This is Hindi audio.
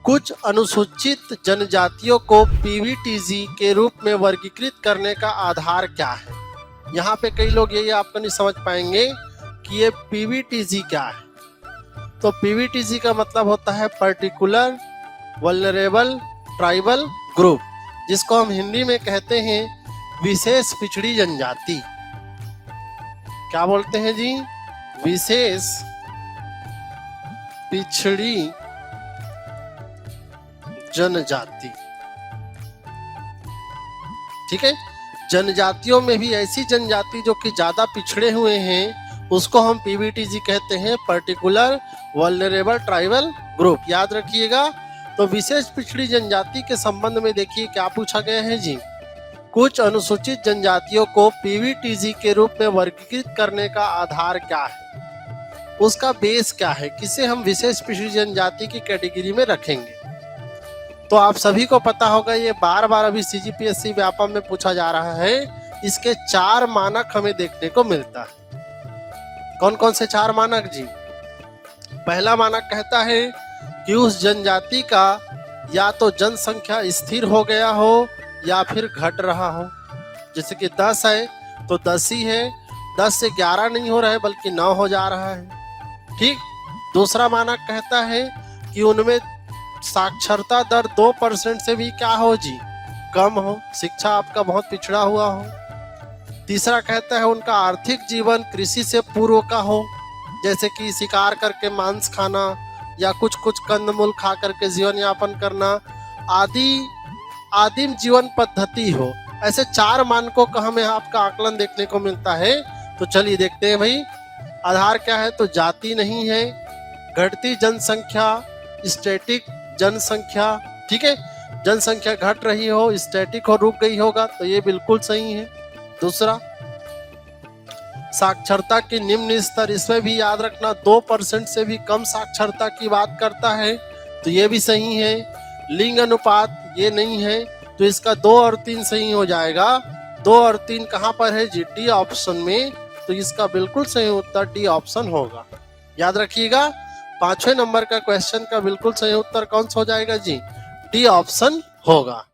कुछ अनुसूचित जनजातियों को पीवीटीजी के रूप में वर्गीकृत करने का आधार क्या है। यहाँ पे कई लोग ये आपको नहीं समझ पाएंगे कि ये पीवीटीजी क्या है। तो पीवीटीजी का मतलब होता है पर्टिकुलर वल्नरेबल ट्राइबल ग्रुप, जिसको हम हिंदी में कहते हैं विशेष पिछड़ी जनजाति। क्या बोलते हैं जी? विशेष पिछड़ी जनजाति। ठीक है, जनजातियों में भी ऐसी जनजाति जो कि ज्यादा पिछड़े हुए हैं उसको हम पीवीटीजी कहते हैं, पर्टिकुलर वल्नरेबल ट्राइबल ग्रुप। याद रखिएगा। तो विशेष पिछड़ी जनजाति के संबंध में देखिए क्या पूछा गया है जी। कुछ अनुसूचित जनजातियों को पीवीटीजी के रूप में वर्गीकृत करने का आधार क्या है, उसका बेस क्या है, किसे हम विशेष पिछड़ी जनजाति की कैटेगरी में रखेंगे। तो आप सभी को पता होगा, ये बार बार अभी सीजीपीएससी व्यापम में पूछा जा रहा है। इसके 4 मानक हमें देखने को मिलता है। कौन कौन से 4 मानक जी? पहला मानक कहता है कि उस जनजाति का या तो जनसंख्या स्थिर हो गया हो या फिर घट रहा हो। जैसे कि 10 है तो 10 ही है, 10 से 11 नहीं हो रहा है बल्कि 9 हो जा रहा है। ठीक। दूसरा मानक कहता है कि उनमें साक्षरता दर 2% से भी क्या हो जी, कम हो, शिक्षा आपका बहुत पिछड़ा हुआ हो। तीसरा कहता है उनका आर्थिक जीवन कृषि से पूर्व का हो, जैसे कि शिकार करके मांस खाना या कुछ कंदमूल खा करके जीवन यापन करना आदि आदिम जीवन पद्धति हो। ऐसे 4 मानकों का हमें आपका आकलन देखने को मिलता है। तो चलिए देखते हैं भाई। आधार क्या है? तो जाति नहीं है, घटती जनसंख्या, स्टैटिक जनसंख्या। ठीक है, जनसंख्या घट रही हो, स्टैटिक हो, रुक गई होगा, तो ये बिल्कुल सही है। दूसरा, साक्षरता के निम्न स्तर, इसमें भी याद रखना 2% से भी कम साक्षरता की बात करता है, तो ये भी सही है। लिंग अनुपात ये नहीं है, तो इसका 2 और 3 सही हो जाएगा। 2 और 3 कहाँ पर है जी? डी ऑप्शन में। तो इसका बिल्कुल सही उत्तर डी ऑप्शन होगा। याद रखिएगा, 5वें नंबर का क्वेश्चन का बिल्कुल सही उत्तर कौन सा हो जाएगा जी? डी ऑप्शन होगा।